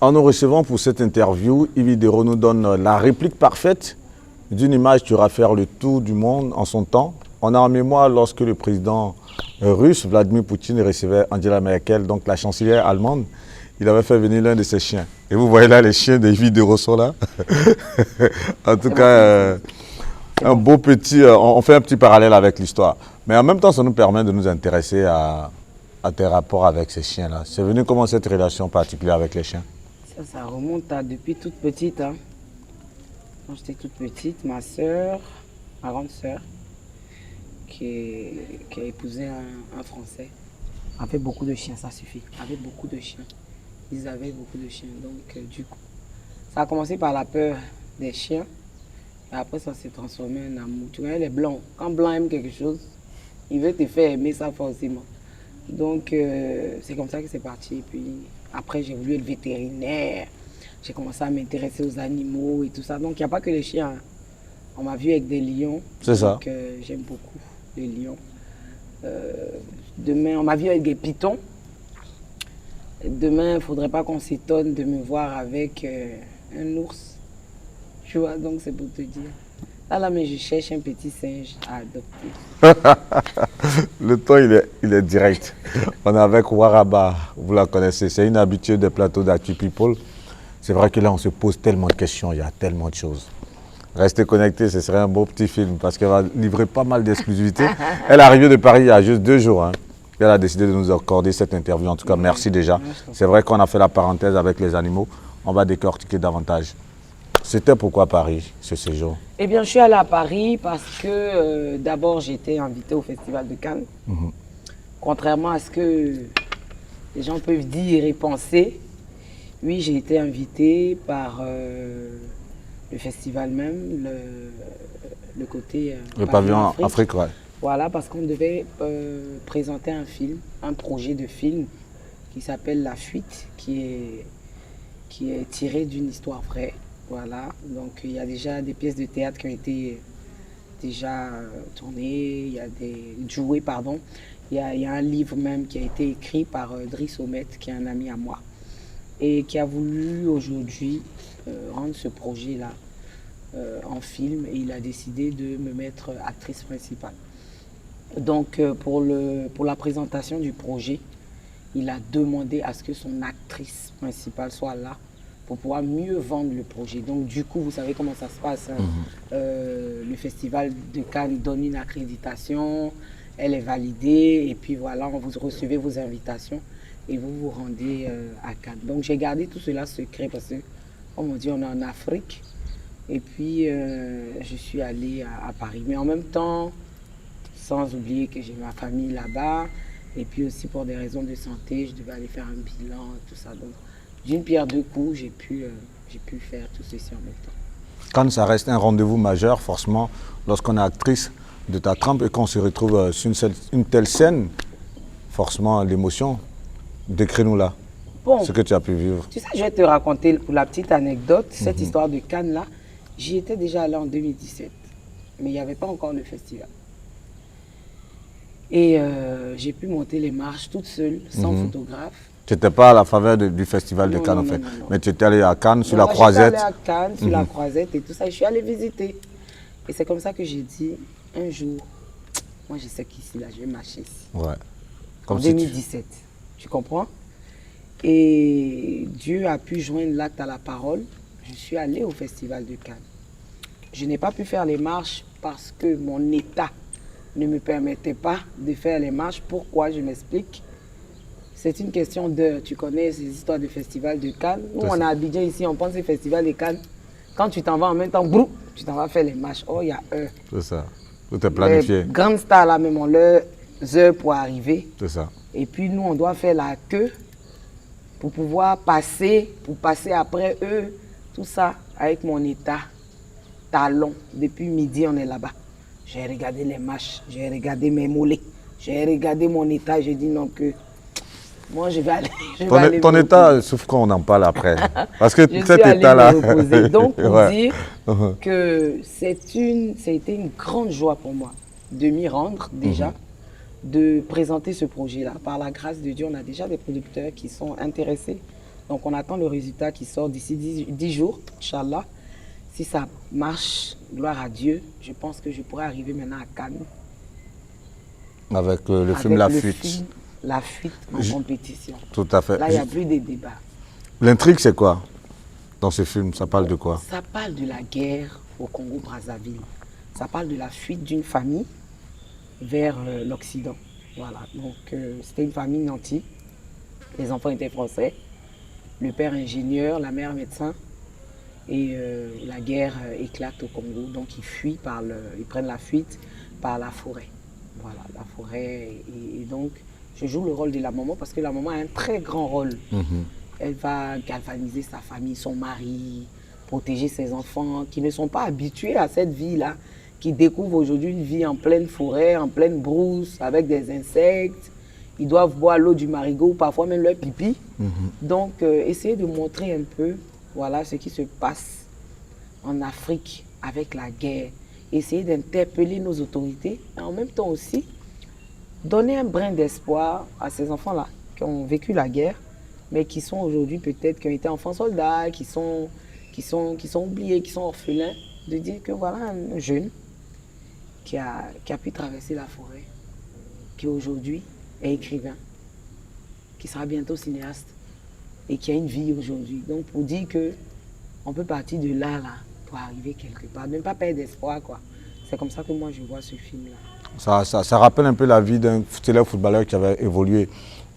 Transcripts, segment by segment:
En nous recevant pour cette interview, Yves Dero nous donne la réplique parfaite d'une image qui aura fait le tour du monde en son temps. On a en mémoire lorsque le président russe, Vladimir Poutine, recevait Angela Merkel, donc la chancelière allemande. Il avait fait venir l'un de ses chiens. Et vous voyez là, les chiens de Yves Dero sont là. En tout cas, un beau petit... on fait un petit parallèle avec l'histoire. Mais en même temps, ça nous permet de nous intéresser à tes rapports avec ces chiens-là. C'est venu comment cette relation particulière avec les chiens? Ça remonte à depuis toute petite. Hein. Quand j'étais toute petite, ma soeur, ma grande soeur, qui a épousé un Français, avait beaucoup de chiens, ça suffit. Avait beaucoup de chiens. Ils avaient beaucoup de chiens. Donc, du coup, ça a commencé par la peur des chiens. Et après, ça s'est transformé en amour. Tu vois, les blancs, quand blanc aime quelque chose, il veut te faire aimer ça forcément. Donc, c'est comme ça que c'est parti. Et puis, après, j'ai voulu être vétérinaire. J'ai commencé à m'intéresser aux animaux et tout ça. Donc, il n'y a pas que les chiens. On m'a vu avec des lions. C'est ça. Donc, j'aime beaucoup les lions. Demain, on m'a vu avec des pitons. Demain, il ne faudrait pas qu'on s'étonne de me voir avec un ours. Tu vois, donc c'est pour te dire. Là, mais je cherche un petit singe à adopter. Le temps, il est direct. On est avec Waraba, vous la connaissez, c'est une habituée des plateaux d'Actu People. C'est vrai que là, on se pose tellement de questions, il y a tellement de choses. Restez connectés, ce serait un beau petit film parce qu'elle va livrer pas mal d'exclusivités. Elle est arrivée de Paris il y a juste 2 jours. Hein. Elle a décidé de nous accorder cette interview. En tout cas, merci déjà. C'est vrai qu'on a fait la parenthèse avec les animaux. On va décortiquer davantage. C'était pourquoi Paris, ce séjour? Eh bien, je suis allée à Paris parce que d'abord, j'ai été invitée au Festival de Cannes. Contrairement à ce que les gens peuvent dire et penser, oui, j'ai été invitée par le festival même, le côté... le pavillon Afrique, ouais. Voilà, parce qu'on devait présenter un film, un projet de film qui s'appelle La Fuite, qui est tiré d'une histoire vraie. Voilà, donc il y a déjà des pièces de théâtre qui ont été déjà tournées, il y a jouées, pardon. Il y a un livre même qui a été écrit par Driss Omet, qui est un ami à moi, et qui a voulu aujourd'hui rendre ce projet-là en film, et il a décidé de me mettre actrice principale. Donc pour la présentation du projet, il a demandé à ce que son actrice principale soit là, pour pouvoir mieux vendre le projet. Donc du coup, vous savez comment ça se passe. Hein. Le Festival de Cannes donne une accréditation, elle est validée, et puis voilà, vous recevez vos invitations et vous vous rendez à Cannes. Donc j'ai gardé tout cela secret parce que, comme on dit, on est en Afrique. Et puis je suis allée à Paris. Mais en même temps, sans oublier que j'ai ma famille là-bas, et puis aussi pour des raisons de santé, je devais aller faire un bilan, tout ça. Donc, d'une pierre deux coups, j'ai pu faire tout ceci en même temps. Quand ça reste un rendez-vous majeur, forcément, lorsqu'on est actrice de ta trempe et qu'on se retrouve sur une telle scène, forcément, l'émotion, décris-nous là, bon, ce que tu as pu vivre. Tu sais, je vais te raconter pour la petite anecdote, cette histoire de Cannes là, j'y étais déjà allée en 2017, mais il n'y avait pas encore le festival. Et j'ai pu monter les marches toute seule, sans photographe. Tu n'étais pas à la faveur du Festival de Cannes, en fait. Non. Mais tu étais allé à Cannes, sur la Croisette. Je suis allé à Cannes, sur la Croisette et tout ça. Et je suis allé visiter. Et c'est comme ça que j'ai dit, un jour, moi je sais qu'ici, là, je vais marcher ici. Ouais. Comme en 2017. Tu comprends? Et Dieu a pu joindre l'acte à la parole. Je suis allé au Festival de Cannes. Je n'ai pas pu faire les marches parce que mon état ne me permettait pas de faire les marches. Pourquoi? Je m'explique. C'est une question d'heure. Tu connais ces histoires de festival de Cannes. Nous, on a Abidjan ici, on pense au festival de Cannes. Quand tu t'en vas en même temps, brou, tu t'en vas faire les marches. Oh, il y a heure. C'est ça. Tout est planifié. Les grandes stars là même ont leurs heures pour arriver. C'est ça. Et puis nous, on doit faire la queue pour pouvoir passer, après eux. Tout ça avec mon état talon. Depuis midi, on est là-bas. J'ai regardé les marches, j'ai regardé mes mollets, j'ai regardé mon état, j'ai dit non que moi je vais aller. Ton état souffre quand on en parle après. Parce que je cet état-là. Donc pour dire que ça a été une grande joie pour moi de m'y rendre déjà, de présenter ce projet-là. Par la grâce de Dieu, on a déjà des producteurs qui sont intéressés Donc on attend le résultat qui sort d'ici 10 jours, Inch'Allah. Si ça marche, gloire à Dieu, je pense que je pourrais arriver maintenant à Cannes. Avec le film La Fuite. La Fuite en compétition. Tout à fait. Là, il n'y a plus de débat. L'intrigue, c'est quoi dans ce film? Ça parle de quoi? Ça parle de la guerre au Congo-Brazzaville. Ça parle de la fuite d'une famille vers l'Occident. Voilà. Donc, c'était une famille nantie. Les enfants étaient français. Le père ingénieur, la mère médecin. Et la guerre éclate au Congo. Donc, ils prennent la fuite par la forêt. Voilà, la forêt. Et donc, je joue le rôle de la maman parce que la maman a un très grand rôle. Elle va galvaniser sa famille, son mari, protéger ses enfants qui ne sont pas habitués à cette vie-là, qui découvrent aujourd'hui une vie en pleine forêt, en pleine brousse, avec des insectes. Ils doivent boire l'eau du marigot, parfois même leur pipi. Donc, essayer de montrer un peu, voilà, ce qui se passe en Afrique avec la guerre. Essayer d'interpeller nos autorités, et en même temps aussi, donner un brin d'espoir à ces enfants-là qui ont vécu la guerre, mais qui sont aujourd'hui peut-être, qui ont été enfants soldats, qui sont oubliés, qui sont orphelins, de dire que voilà un jeune qui a pu traverser la forêt, qui aujourd'hui est écrivain, qui sera bientôt cinéaste et qui a une vie aujourd'hui. Donc pour dire que on peut partir de là pour arriver quelque part, ne pas perdre d'espoir, quoi. C'est comme ça que moi je vois ce film-là. Ça rappelle un peu la vie d'un célèbre footballeur qui avait évolué,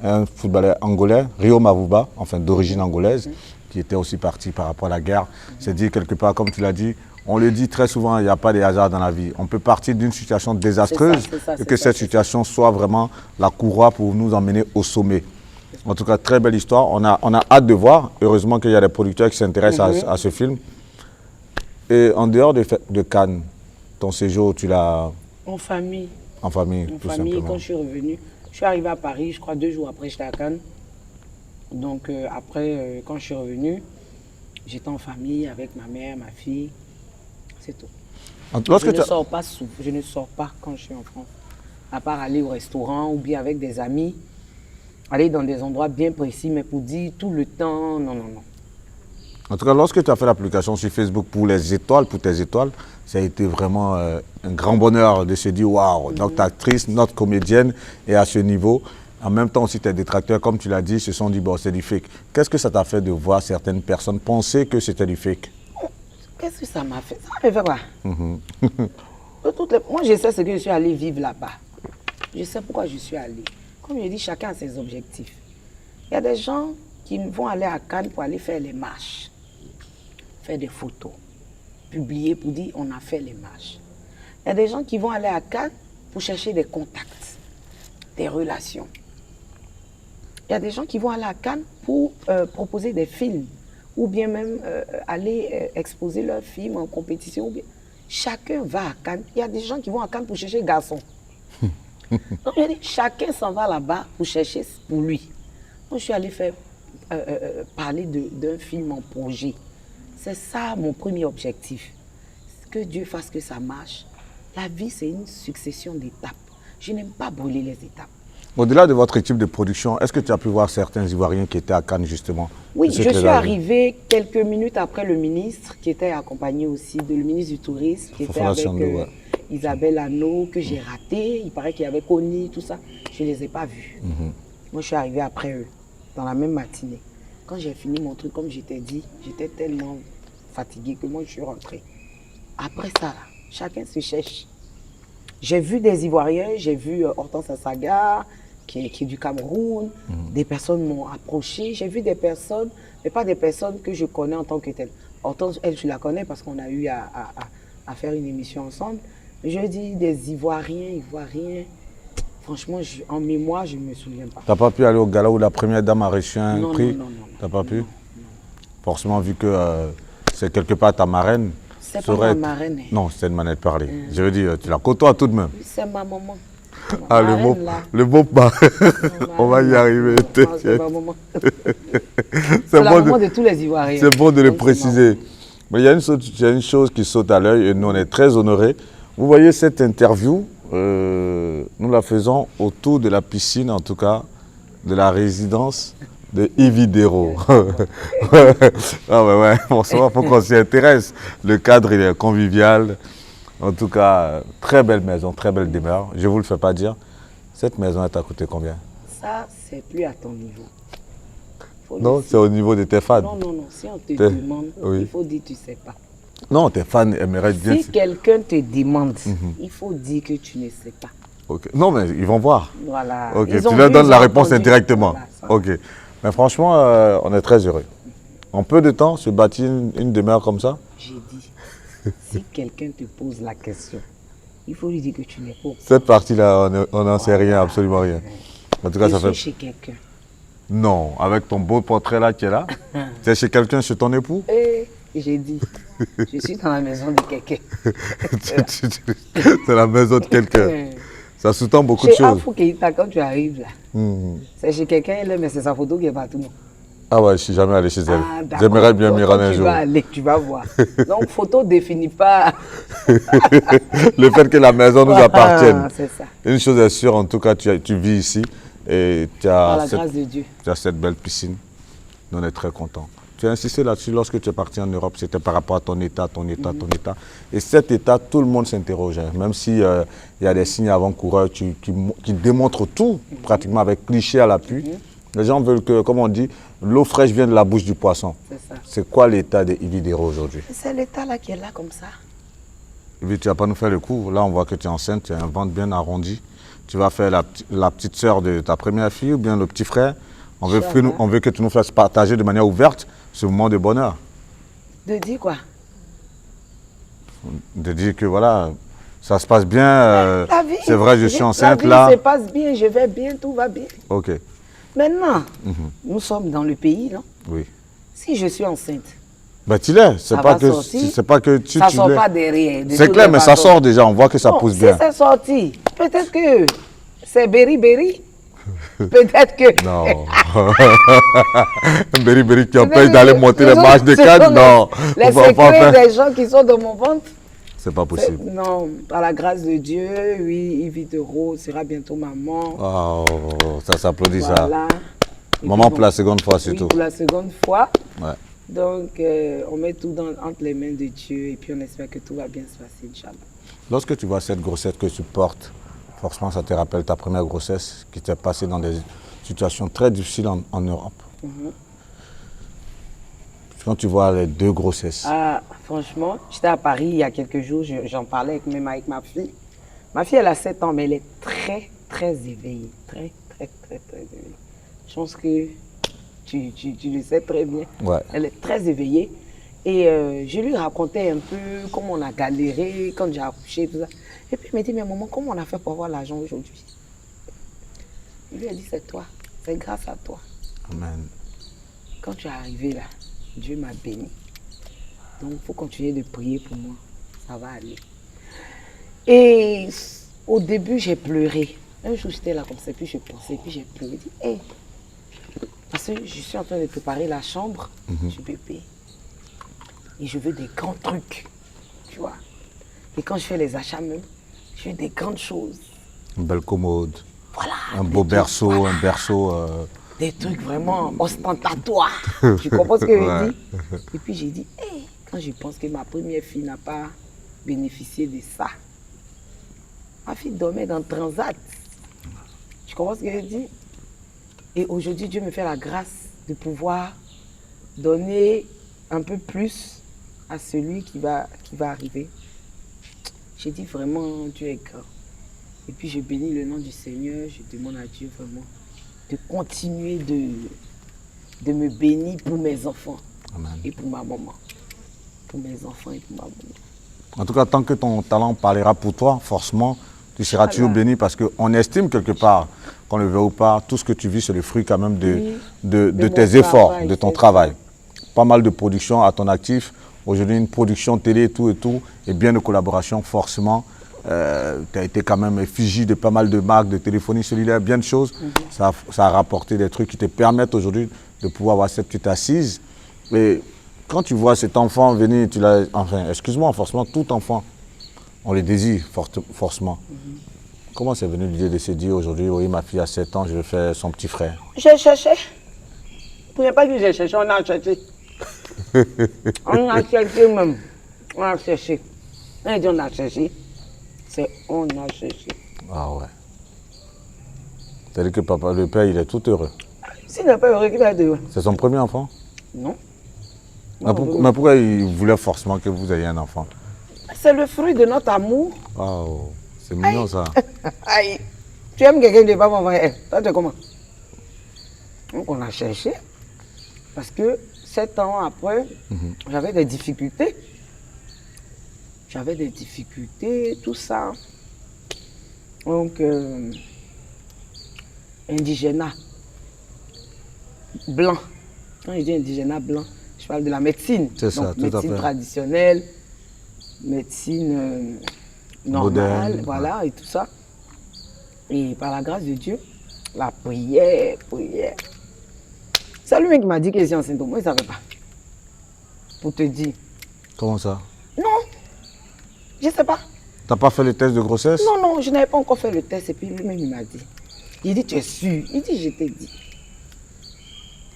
un footballeur angolais, Rio Mavuba, enfin d'origine angolaise, qui était aussi parti par rapport à la guerre. C'est dire quelque part, comme tu l'as dit, on le dit très souvent, il n'y a pas de hasard dans la vie. On peut partir d'une situation désastreuse et que cette situation soit vraiment la courroie pour nous emmener au sommet. En tout cas, très belle histoire. On a hâte de voir. Heureusement qu'il y a des producteurs qui s'intéressent à ce film. Et en dehors de Cannes, ton séjour, tu l'as... En famille. En famille, En tout famille, simplement. quand je suis revenue, je suis arrivée à Paris, je crois 2 jours après, j'étais à Cannes. Donc après, quand je suis revenue, j'étais en famille avec ma mère, ma fille, c'est tout. Je ne sors pas quand je suis en France, à part aller au restaurant ou bien avec des amis, aller dans des endroits bien précis, mais pour dire tout le temps, non, non, non. En tout cas, lorsque tu as fait l'application sur Facebook pour les étoiles, pour tes étoiles, ça a été vraiment un grand bonheur de se dire, waouh, notre actrice, notre comédienne est à ce niveau. En même temps aussi, tes détracteurs, comme tu l'as dit, se sont dit, bon, c'est du fake. Qu'est-ce que ça t'a fait de voir certaines personnes penser que c'était du fake? Qu'est-ce que ça m'a fait? Ça m'a fait quoi? Moi, je sais ce que je suis allée vivre là-bas. Je sais pourquoi je suis allée. Comme je dis, chacun a ses objectifs. Il y a des gens qui vont aller à Cannes pour aller faire les marches, faire des photos, publier pour dire on a fait les marches. Il y a des gens qui vont aller à Cannes pour chercher des contacts, des relations. Il y a des gens qui vont aller à Cannes pour proposer des films ou bien même aller exposer leurs films en compétition. Ou bien... Chacun va à Cannes. Il y a des gens qui vont à Cannes pour chercher garçon. Donc, je dis, chacun s'en va là-bas pour chercher pour lui. Moi, je suis allée faire parler d'un film en projet. C'est ça mon premier objectif. Que Dieu fasse que ça marche. La vie, c'est une succession d'étapes. Je n'aime pas brûler les étapes. Au-delà de votre équipe de production, est-ce que tu as pu voir certains Ivoiriens qui étaient à Cannes justement? Oui, je suis arrivée quelques minutes après le ministre, qui était accompagné aussi de le ministre du Tourisme, qui était avec Isabelle Hanot, que j'ai raté. Il paraît qu'il y avait Connie, tout ça. Je ne les ai pas vus. Moi, je suis arrivée après eux, dans la même matinée. Quand j'ai fini mon truc, comme je t'ai dit, j'étais tellement fatiguée que moi, je suis rentrée. Après ça, là, chacun se cherche. J'ai vu des Ivoiriens, j'ai vu Hortense Assaga, qui est du Cameroun. Des personnes m'ont approché. J'ai vu des personnes, mais pas des personnes que je connais en tant que telles. Hortense, elle, je la connais parce qu'on a eu à faire une émission ensemble. Mais je dis des Ivoiriens. Franchement, en mémoire, je ne me souviens pas. Tu n'as pas pu aller au gala où la première dame a reçu un prix? Non. Tu n'as pas pu? Forcément, vu que c'est quelque part ta marraine. C'est pas ma marraine. Non, c'est une manière de parler. Je veux dire, tu la côtoies tout de même. C'est ma maman. Ah, le beau pas. On va y arriver. C'est ma maman. C'est la maman de tous les Ivoiriens. C'est bon de le préciser. Mais il y a une chose qui saute à l'œil et nous, on est très honorés. Vous voyez cette interview, nous la faisons autour de la piscine, en tout cas, de la résidence de Ividero. Ah ouais, forcément, il faut qu'on s'y intéresse. Le cadre, il est convivial. En tout cas, très belle maison, très belle demeure. Je ne vous le fais pas dire. Cette maison, elle t'a coûté combien? Ça, c'est plus à ton niveau. Non, c'est au niveau de tes fans. Non, non, non. Si on te demande, il faut dire tu ne sais pas. Non, tes fans aimeraient bien. Si quelqu'un te demande, il faut dire que tu ne sais pas. Okay. Non, mais ils vont voir. Voilà. Ok, tu leur donnes la réponse indirectement. Voilà, ok. Mais franchement, on est très heureux. En peu de temps, se bâtir une demeure comme ça? J'ai dit, si quelqu'un te pose la question, il faut lui dire que tu n'es pas. Cette partie-là, on n'en sait rien, absolument rien. En tout cas, ça fait. Chez quelqu'un. Non, avec ton beau portrait là qui est là. C'est chez quelqu'un, chez ton époux? J'ai dit, je suis dans la maison de quelqu'un. C'est la maison de quelqu'un. Ça sous-tend beaucoup de choses. Chez Afou Keïta, quand tu arrives là, c'est chez quelqu'un, mais c'est sa photo qui est partout. Ah ouais, je ne suis jamais allé chez elle. J'aimerais bien m'y rendre un jour. Tu vas aller, tu vas voir. Donc, photo ne définit pas. Le fait que la maison nous appartienne. C'est ça. Une chose est sûre, en tout cas, tu vis ici et tu as, la grâce de Dieu. Tu as cette belle piscine. Nous, on est très contents. Tu as insisté là-dessus lorsque tu es parti en Europe, c'était par rapport à ton état, ton état. Et cet état, tout le monde s'interrogeait. Même s'il y a des signes avant-coureurs qui démontrent tout, pratiquement avec clichés à l'appui. Les gens veulent que, comme on dit, l'eau fraîche vient de la bouche du poisson. C'est ça. C'est quoi l'état de Ividero aujourd'hui? C'est l'état là qui est là comme ça. Ivi, tu vas pas nous faire le coup. Là, on voit que tu es enceinte, tu as un ventre bien arrondi. Tu vas faire la petite sœur de ta première fille ou bien le petit frère. On veut que tu nous fasses partager de manière ouverte ce moment de bonheur. De dire quoi? De dire que voilà, ça se passe bien. C'est vrai, je suis enceinte là. La vie se passe bien, je vais bien, tout va bien. Ok. Maintenant, nous sommes dans le pays, non? Oui. Si je suis enceinte. Ben, tu l'es. C'est pas que tu ça ne sort pas derrière. C'est clair, mais ça sort déjà. On voit que ça pousse bien. Si c'est sorti, peut-être que c'est Berry. Peut-être que. Non. Berry qui empêche d'aller monter les marches de Cannes. Non. Les secrets des gens qui sont dans mon ventre. C'est pas possible. Non, par la grâce de Dieu, oui, Ividero sera bientôt maman. Oh, ça s'applaudit voilà. Ça. Maman pour la seconde fois surtout. Oui, pour la seconde fois. Ouais. Donc, on met tout entre les mains de Dieu et puis on espère que tout va bien se passer, Inch'Allah. Lorsque tu vois cette grossesse que tu portes, forcément, ça te rappelle ta première grossesse qui t'est passée dans des situations très difficiles en Europe. Quand tu vois les deux grossesses. Franchement, j'étais à Paris il y a quelques jours, j'en parlais même avec ma fille. Ma fille, elle a 7 ans, mais elle est très, très éveillée. Très éveillée. Je pense que tu le sais très bien. Ouais. Elle est très éveillée. Et je lui racontais un peu comment on a galéré quand j'ai accouché, tout ça. Et puis, il m'a dit, mais maman, comment on a fait pour avoir l'argent aujourd'hui? Il lui a dit, c'est toi. C'est grâce à toi. Amen. Quand tu es arrivé là, Dieu m'a béni. Donc, il faut continuer de prier pour moi. Ça va aller. Et au début, j'ai pleuré. Un jour, j'étais là comme ça, puis je pensais, puis j'ai pleuré. J'ai dit, hey. Parce que je suis en train de préparer la chambre du bébé. Et je veux des grands trucs, tu vois. Et quand je fais les achats même, je veux des grandes choses. Une belle commode. Voilà. Un beau berceau, voilà. Un berceau. Des trucs vraiment ostentatoires. Tu comprends ce que je dis? Et puis j'ai dit, hey, quand je pense que ma première fille n'a pas bénéficié de ça. Ma fille dormait dans le transat. Tu comprends ce que je dis? Et aujourd'hui, Dieu me fait la grâce de pouvoir donner un peu plus à celui qui va arriver. J'ai dit vraiment, Dieu est grand. Et puis je bénis le nom du Seigneur, je demande à Dieu vraiment de continuer de me bénir pour mes enfants. Amen. Et pour ma maman. Pour mes enfants et pour ma maman. En tout cas, tant que ton talent parlera pour toi, forcément, tu seras toujours béni parce qu'on estime quelque part, qu'on le veut ou pas, tout ce que tu vis, c'est le fruit quand même de tes efforts, de ton travail. Pas mal de production à ton actif. Aujourd'hui, une production télé, tout et bien de collaboration, forcément. Tu as été quand même effigie de pas mal de marques de téléphonie cellulaire, bien de choses. Ça a rapporté des trucs qui te permettent aujourd'hui de pouvoir avoir cette petite assise. Et quand tu vois cet enfant venir, enfin, excuse-moi, forcément, tout enfant, on le désire forcément. Comment c'est venu l'idée de se dire aujourd'hui, oui, ma fille a 7 ans, je vais faire son petit frère? J'ai cherché. Il n'y a pas dit j'ai cherché, on a cherché. On a cherché même. On a cherché. On a dit on a cherché. C'est on a cherché. Ah ouais. C'est-à-dire que papa, le père, il est tout heureux. S'il n'est pas heureux, qu'il va être heureux. C'est son premier enfant? Non. Mais pourquoi il voulait forcément que vous ayez un enfant? C'est le fruit de notre amour. Oh, c'est mignon ça. Aïe. Tu aimes quelqu'un de pas m'envoyer. Toi, tu es comment? Donc on a cherché. Parce que 7 ans après, j'avais des difficultés. J'avais des difficultés, tout ça. Donc, indigénat blanc. Quand je dis indigénat blanc, je parle de la médecine. C'est ça, donc, tout à médecine fait. traditionnelle, médecine normale, Moderne, voilà, et tout ça. Et par la grâce de Dieu, la prière. C'est lui qui m'a dit que c'est enceinte. Moi, je ne savais pas. Pour te dire. Comment ça? Non, je ne sais pas. T'as pas fait le test de grossesse? Non, je n'avais pas encore fait le test. Et puis lui-même, il m'a dit. Il dit, tu es sûr? Il dit, je t'ai dit.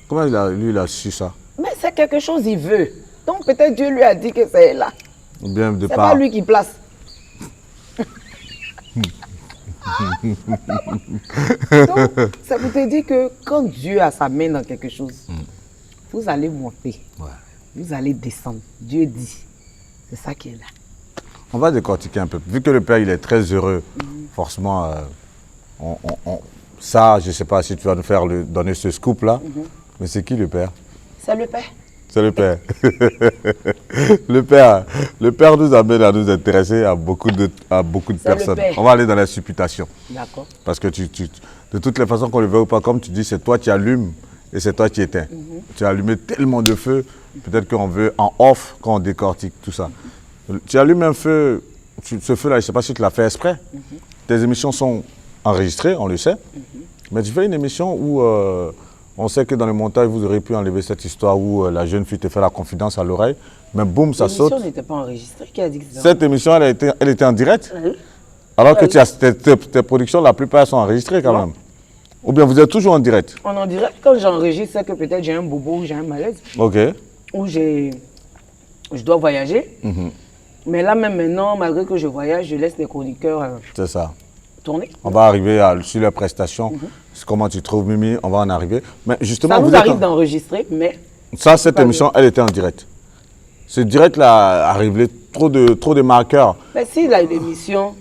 Comment lui, il a su ça? Mais c'est quelque chose qu'il veut. Donc peut-être Dieu lui a dit que c'est là. Ou bien de C'est part. pas lui qui place. Donc, ça vous te dire que quand Dieu a sa main dans quelque chose, vous allez monter, Ouais. vous allez descendre. Dieu dit. C'est ça qui est là. On va décortiquer un peu. Vu que le père, il est très heureux, forcément, ça, je ne sais pas si tu vas nous faire donner ce scoop-là, mais c'est qui le père? C'est le Père. C'est le père. le père nous amène à nous intéresser à beaucoup de C'est le personnes. père. On va aller dans la supputation. D'accord. Parce que de toutes les façons qu'on le veut ou pas, comme tu dis, c'est toi qui allumes et c'est toi qui éteins. Tu as allumé tellement de feux, peut-être qu'on veut en off, quand on décortique tout ça. Tu allumes un feu, ce feu-là, je ne sais pas si tu l'as fait exprès. Tes émissions sont enregistrées, on le sait. Mais tu fais une émission où on sait que dans le montage, vous aurez pu enlever cette histoire où la jeune fille te fait la confidence à l'oreille. Mais boum, ça saute. L'émission n'était pas enregistrée. Qui a dit que c'était Cette émission, elle était en direct. Oui. Alors que tes productions, la plupart sont enregistrées quand Non. même. Ou bien vous êtes toujours en direct. On en dirait quand j'enregistre, c'est que peut-être j'ai un bobo ou j'ai un malaise. Ok. Ou je dois voyager. Mais là même maintenant, malgré que je voyage, je laisse les chroniqueurs C'est ça. tourner. On va arriver sur les prestations. Comment tu trouves Mimi, on va en arriver. Mais justement, Ça vous nous êtes arrive d'enregistrer, mais ça, cette pas émission, elle était en direct. Ce direct-là a révélé trop de marqueurs, mais si l'émission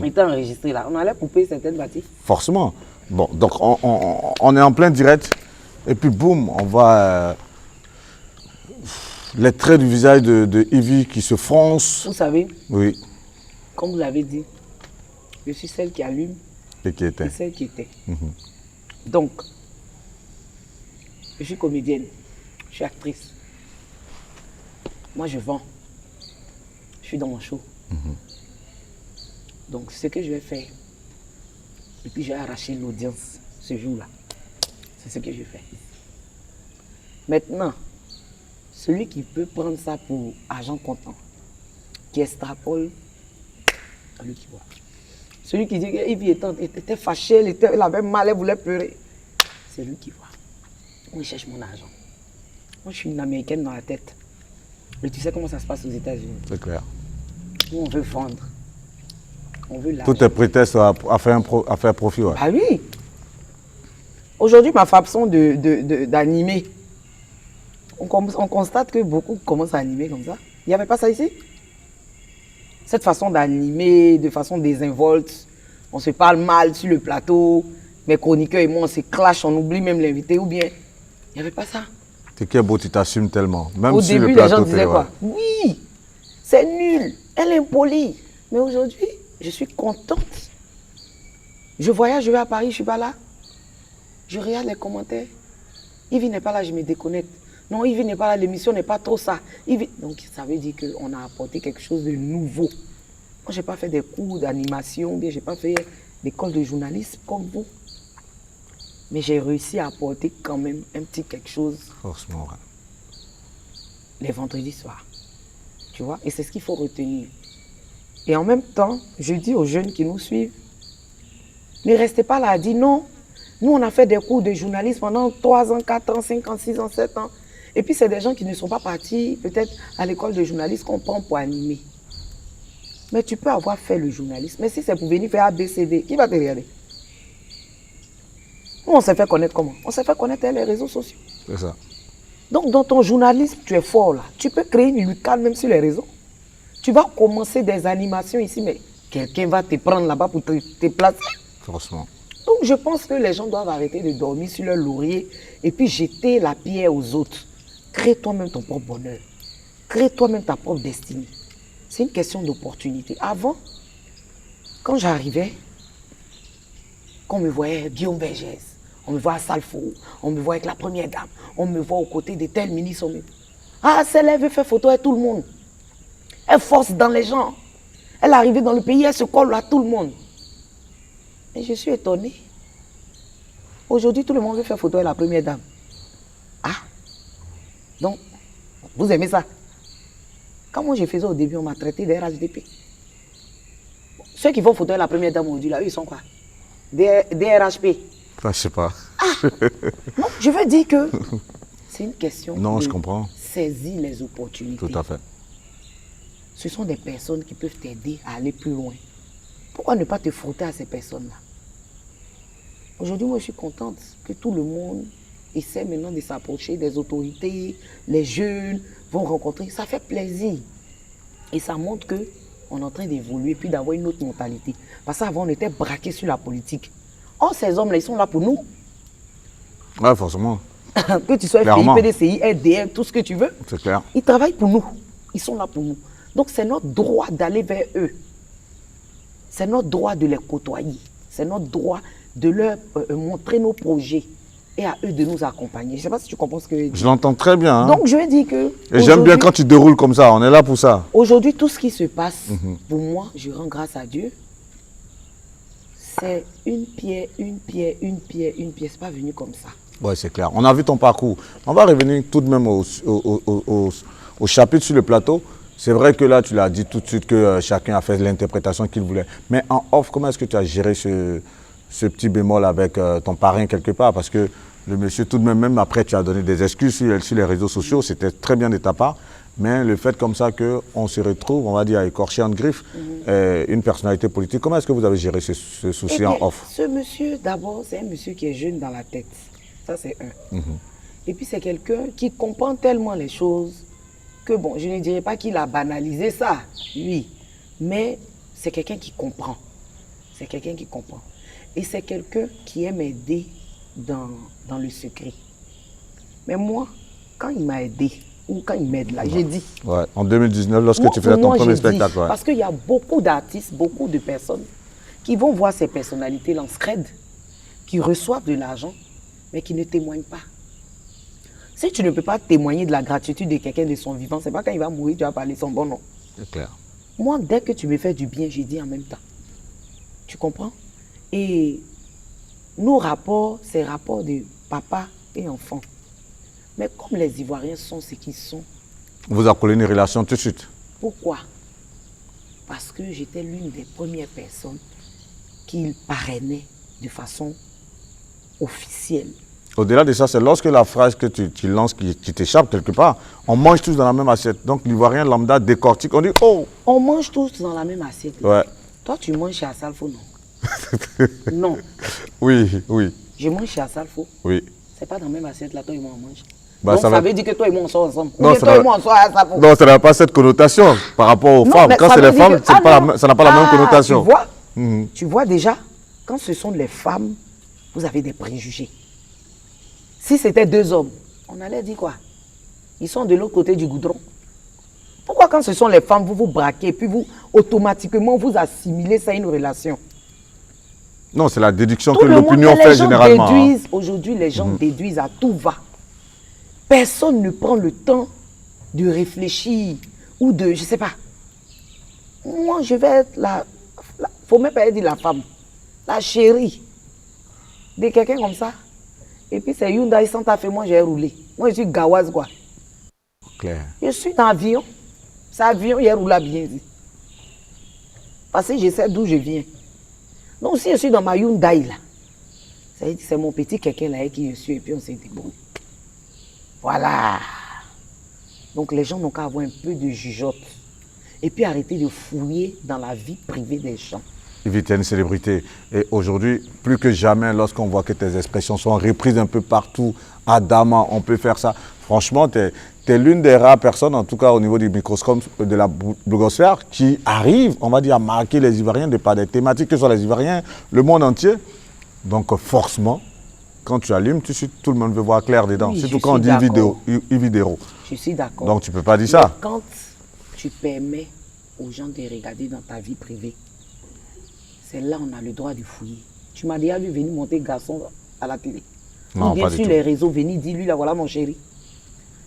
était enregistrée là, on allait couper certaines parties. forcément. Bon, donc on est en plein direct. Et puis boum, on voit les traits du visage de Ivy qui se froncent. Vous savez, Oui, comme vous l'avez dit, je suis celle qui allume et qui était. et celle qui était. Donc, je suis comédienne, je suis actrice. Moi, je vends. Je suis dans mon show. Donc, ce que je vais faire, et puis j'ai arraché l'audience ce jour-là. C'est ce que je fais. Maintenant, celui qui peut prendre ça pour argent comptant, qui extrapole, c'est lui qui voit. Celui qui dit qu'Yves était fâché, elle avait mal, elle voulait pleurer, c'est lui qui voit. Moi, je cherche mon argent. Moi, je suis une Américaine dans la tête. Mais tu sais comment ça se passe aux États-Unis. C'est clair. Nous, on veut vendre. On veut l'argent. Tout est prétexte à faire profit. Ouais. Ah oui. Aujourd'hui, ma façon d'animer, on constate que beaucoup commencent à animer comme ça. Il n'y avait pas ça ici. Cette façon d'animer, de façon désinvolte, on se parle mal sur le plateau, mes chroniqueurs et moi, on se clash, on oublie même l'invité ou bien. Il n'y avait pas ça. C'est qui est beau, tu t'assumes tellement. Même Au sur début, le les plateau gens disaient télé, quoi? Oui, c'est nul, elle est impolie. Mais aujourd'hui, je suis contente. Je voyage, je vais à Paris, je ne suis pas là. Je regarde les commentaires. Yves n'est pas là, je me déconnecte. Non, Yves n'est pas là, l'émission n'est pas trop ça. Donc, ça veut dire qu'on a apporté quelque chose de nouveau. Moi, je n'ai pas fait des cours d'animation, bien, je n'ai pas fait d'école de journalisme comme vous. Mais j'ai réussi à apporter quand même un petit quelque chose Forcément, ouais. les vendredis soirs. Tu vois? Et c'est ce qu'il faut retenir. Et en même temps, je dis aux jeunes qui nous suivent, ne restez pas là à dire non, Nous, on a fait des cours de journalisme pendant 3 ans, 4 ans, 5 ans, 6 ans, 7 ans. Et puis, c'est des gens qui ne sont pas partis peut-être à l'école de journalisme qu'on prend pour animer. Mais tu peux avoir fait le journalisme. Mais si c'est pour venir faire ABCD, qui va te regarder? Nous, on s'est fait connaître comment? On s'est fait connaître les réseaux sociaux. C'est ça. Donc, dans ton journalisme, tu es fort là. Tu peux créer une lucane même sur les réseaux. Tu vas commencer des animations ici, mais quelqu'un va te prendre là-bas pour te placer. Franchement. Donc, je pense que les gens doivent arrêter de dormir sur leur laurier et puis jeter la pierre aux autres. Crée toi-même ton propre bonheur. Crée toi-même ta propre destinée. C'est une question d'opportunité. Avant, quand j'arrivais, qu'on me voyait Guillaume Vergès, on me voit à Salfo, on me voit avec la première dame, on me voit aux côtés de tel ministre. Ah, celle-là, elle veut faire photo avec tout le monde. Elle force dans les gens. Elle est arrivée dans le pays, elle se colle à tout le monde. Et je suis étonnée. Aujourd'hui, tout le monde veut faire photo avec la première dame. Ah, donc, vous aimez ça? Quand moi je faisais au début, on m'a traité des RHDP. Ceux qui vont photo avec la première dame aujourd'hui, là, eux, ils sont quoi? Des RHP. Enfin, je sais pas. Ah, non, je veux dire que c'est une question Non, je comprends. saisir les opportunités. Tout à fait. Ce sont des personnes qui peuvent t'aider à aller plus loin. Pourquoi ne pas te frotter à ces personnes-là? Aujourd'hui, moi, je suis contente que tout le monde essaie maintenant de s'approcher des autorités. Les jeunes vont rencontrer. Ça fait plaisir. Et ça montre qu'on est en train d'évoluer puis d'avoir une autre mentalité. Parce qu'avant, on était braqués sur la politique. Or, ces hommes-là, ils sont là pour nous. Ouais, forcément. Que tu sois FPI, PDCI, RDR, tout ce que tu veux. C'est clair. Ils travaillent pour nous. Ils sont là pour nous. Donc, c'est notre droit d'aller vers eux. C'est notre droit de les côtoyer. C'est notre droit de leur montrer nos projets et à eux de nous accompagner. Je ne sais pas si tu comprends ce que je dis. Je l'entends très bien. Hein. Donc, je veux dire que... Et j'aime bien quand tu déroules comme ça. On est là pour ça. Aujourd'hui, tout ce qui se passe, pour moi, je rends grâce à Dieu. C'est une pierre, une pierre, une pierre, une pierre. Ce n'est pas venu comme ça. Oui, c'est clair. On a vu ton parcours. On va revenir tout de même au chapitre sur le plateau. C'est vrai que là, tu l'as dit tout de suite que chacun a fait l'interprétation qu'il voulait. Mais en off, comment est-ce que tu as géré ce petit bémol avec ton parrain quelque part? Parce que le monsieur, tout de même, même après, tu as donné des excuses sur les réseaux sociaux. C'était très bien de ta part. Mais le fait comme ça qu'on se retrouve, on va dire, à écorcher en griffe une personnalité politique, comment est-ce que vous avez géré ce souci en off? Ce monsieur, d'abord, c'est un monsieur qui est jeune dans la tête. Ça, c'est un. Et puis, c'est quelqu'un qui comprend tellement les choses que, bon, je ne dirais pas qu'il a banalisé ça, lui. Mais c'est quelqu'un qui comprend. C'est quelqu'un qui comprend. Et c'est quelqu'un qui aime aider dans le secret. Mais moi, quand il m'a aidé, ou quand il m'aide là, j'ai dit. Ouais, en 2019, lorsque tu faisais ton premier spectacle. Ouais. Parce qu'il y a beaucoup d'artistes, beaucoup de personnes qui vont voir ces personnalités-là en scred, qui reçoivent de l'argent, mais qui ne témoignent pas. Si tu ne peux pas témoigner de la gratitude de quelqu'un de son vivant, c'est pas quand il va mourir, tu vas parler son bon nom. C'est clair. Moi, dès que tu me fais du bien, j'ai dit en même temps. Tu comprends? Et nos rapports, c'est rapports de papa et enfant. Mais comme les Ivoiriens sont ce qu'ils sont. Vous avez collé une relation tout de suite? Pourquoi? Parce que j'étais l'une des premières personnes qu'il parrainait de façon officielle. Au-delà de ça, c'est lorsque la phrase que tu lances qui t'échappe quelque part, on mange tous dans la même assiette. Donc l'Ivoirien lambda décortique, on dit « Oh !» On mange tous dans la même assiette. Ouais. Toi, tu manges chez Asalfo, non? Non. Oui, oui. Je mange chez Asalfo. Oui. C'est pas dans la même assiette, là, toi et moi, on mange. Bah, donc ça veut dire que toi et moi, on sort ensemble. Non, toi et moi, on sort à Asalfo. Non, ça n'a pas cette connotation par rapport aux femmes. Quand c'est les femmes, ça n'a pas la même connotation. Tu vois, tu vois déjà, quand ce sont les femmes, vous avez des préjugés. Si c'était deux hommes, on allait dire quoi? Ils sont de l'autre côté du goudron. Pourquoi quand ce sont les femmes, vous vous braquez, puis vous, automatiquement, vous assimilez ça à une relation? Non, c'est la déduction que l'opinion fait généralement. Aujourd'hui, les gens déduisent à tout va. Personne ne prend le temps de réfléchir ou de, je ne sais pas. Moi, je vais être faut même pas dire la femme, la chérie de quelqu'un comme ça. Et puis c'est Hyundai Santa Fe, moi j'ai roulé. Moi je suis Gawaz quoi. Claire. Je suis dans l'avion. C'est avion, il roule bien. Parce que je sais d'où je viens. Donc si je suis dans ma Hyundai là, C'est mon petit quelqu'un là qui je suis et puis on s'est dit bon. Voilà. Donc les gens n'ont qu'à avoir un peu de jugeote. Et puis arrêter de fouiller dans la vie privée des gens. Yves, tu es une célébrité. Et aujourd'hui, plus que jamais, lorsqu'on voit que tes expressions sont reprises un peu partout, à Dama, on peut faire ça. Franchement, tu es l'une des rares personnes, en tout cas au niveau du microscope de la blogosphère, qui arrive, on va dire, à marquer les Ivoiriens de par des thématiques, que ce soit les Ivoiriens, le monde entier. Donc forcément, quand tu allumes, tout le monde veut voir clair dedans. Oui, surtout quand on dit Ividero. Je suis d'accord. Donc tu ne peux pas dire ça. Mais quand tu permets aux gens de regarder dans ta vie privée, c'est là on a le droit de fouiller. Tu m'as déjà vu venir monter garçon à la télé. Non, ou bien pas du sur tout. les réseaux, venir dire lui là voilà mon chéri.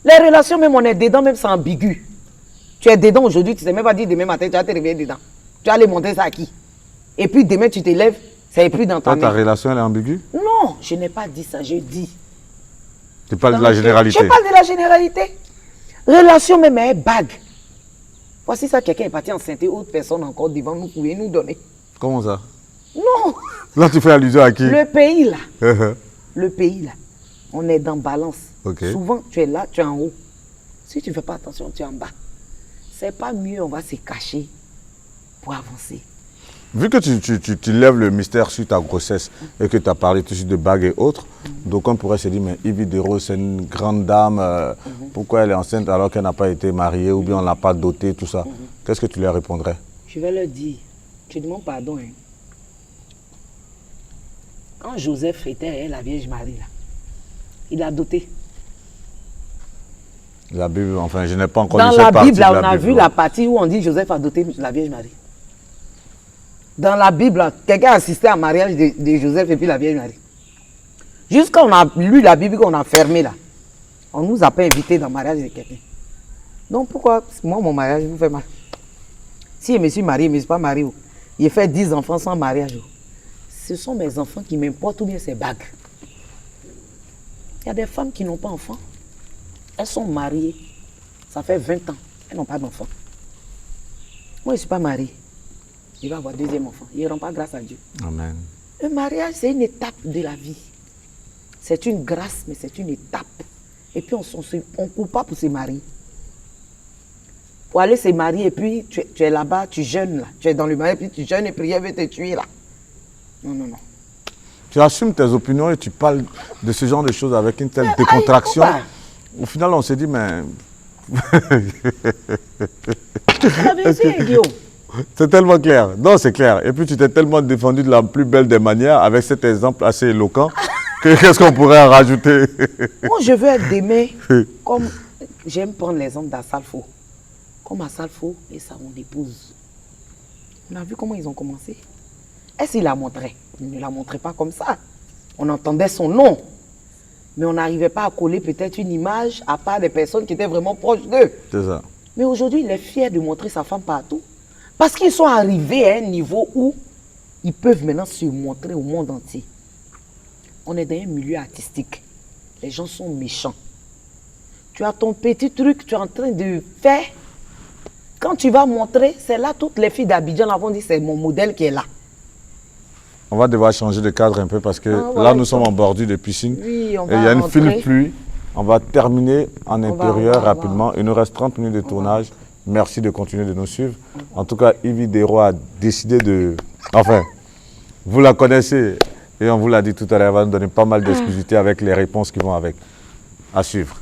Les relations même on est dedans, même c'est ambigu. Tu es dedans aujourd'hui, tu ne sais même pas dire demain matin, tu vas te réveiller dedans. Tu vas aller monter ça à qui? Et puis demain tu te lèves, ça n'est plus dans ta Toi, ta main. relation, elle est ambiguë? Non, je n'ai pas dit ça, je dis. Tu parles de la généralité. Je parle de la généralité. Relation même est bague. Voici ça, quelqu'un est parti enceinte, autre personne encore devant nous, pouvez nous donner. Comment ça? Non. Là, tu fais allusion à qui? Le pays là, le pays là, on est dans balance. Ok. Souvent, tu es là, tu es en haut. Si tu ne fais pas attention, tu es en bas. C'est pas mieux, on va se cacher pour avancer. Vu que tu lèves le mystère sur ta grossesse et que tu as parlé tout de suite de bagues et autres, donc on pourrait se dire, mais Ividero, c'est une grande dame, pourquoi elle est enceinte alors qu'elle n'a pas été mariée ou bien on ne l'a pas dotée, tout ça. Qu'est-ce que tu lui répondrais? Je vais leur dire, tu demandes pardon. Hein. Quand Joseph était la Vierge Marie, là, il a doté. La Bible, enfin, je n'ai pas encore Dans lu cette la partie Bible, de là, la on a Bible. vu la partie où on dit Joseph a doté la Vierge Marie. Dans la Bible, là, quelqu'un a assisté à mariage de Joseph et puis la Vierge Marie. Jusqu'à on a lu la Bible qu'on a fermée là, on ne nous a pas invités dans le mariage de quelqu'un. Donc pourquoi moi, mon mariage vous fait mal? Si je me suis marié, je ne me suis pas marié, il fait 10 enfants sans mariage. Ce sont mes enfants qui m'importent ou bien ces bagues. Il y a des femmes qui n'ont pas d'enfants. Elles sont mariées. Ça fait 20 ans. Elles n'ont pas d'enfants. Moi, je ne suis pas mariée. Je vais avoir deuxième enfant. Ils n'iront pas grâce à Dieu. Amen. Le mariage, c'est une étape de la vie. C'est une grâce, mais c'est une étape. Et puis, on ne court pas pour se marier. Pour aller se marier, et puis tu es là-bas, tu jeûnes là. Tu es dans le mariage, puis tu jeûnes et puis elle veut te tuer là. Non, non, non. Tu assumes tes opinions et tu parles de ce genre de choses avec une telle décontraction. Au final, on s'est dit, mais... Guillaume. C'est tellement clair. Non, c'est clair. Et puis, tu t'es tellement défendu de la plus belle des manières avec cet exemple assez éloquent que qu'est-ce qu'on pourrait en rajouter? Moi, je veux être demain comme... J'aime prendre l'exemple d'Assalfo. Comme Assalfo et sa mon épouse. On a vu comment ils ont commencé. Est-ce qu'il la montrait? Il ne la montrait pas comme ça. On entendait son nom. Mais on n'arrivait pas à coller peut-être une image à part des personnes qui étaient vraiment proches d'eux. C'est ça. Mais aujourd'hui, il est fier de montrer sa femme partout. Parce qu'ils sont arrivés à un niveau où ils peuvent maintenant se montrer au monde entier. On est dans un milieu artistique. Les gens sont méchants. Tu as ton petit truc, tu es en train de faire. Quand tu vas montrer, c'est là toutes les filles d'Abidjan vont dire c'est mon modèle qui est là. On va devoir changer de cadre un peu parce que là, nous sommes en bordure de piscine. Oui, on et va il y a une rentrer. file pluie. On va terminer en intérieur rapidement. Il nous reste 30 minutes de tournage. Merci de continuer de nous suivre. En tout cas, Ividero a décidé de... Enfin, vous la connaissez et on vous l'a dit tout à l'heure, elle va nous donner pas mal d'exclusivité avec les réponses qui vont avec. À suivre.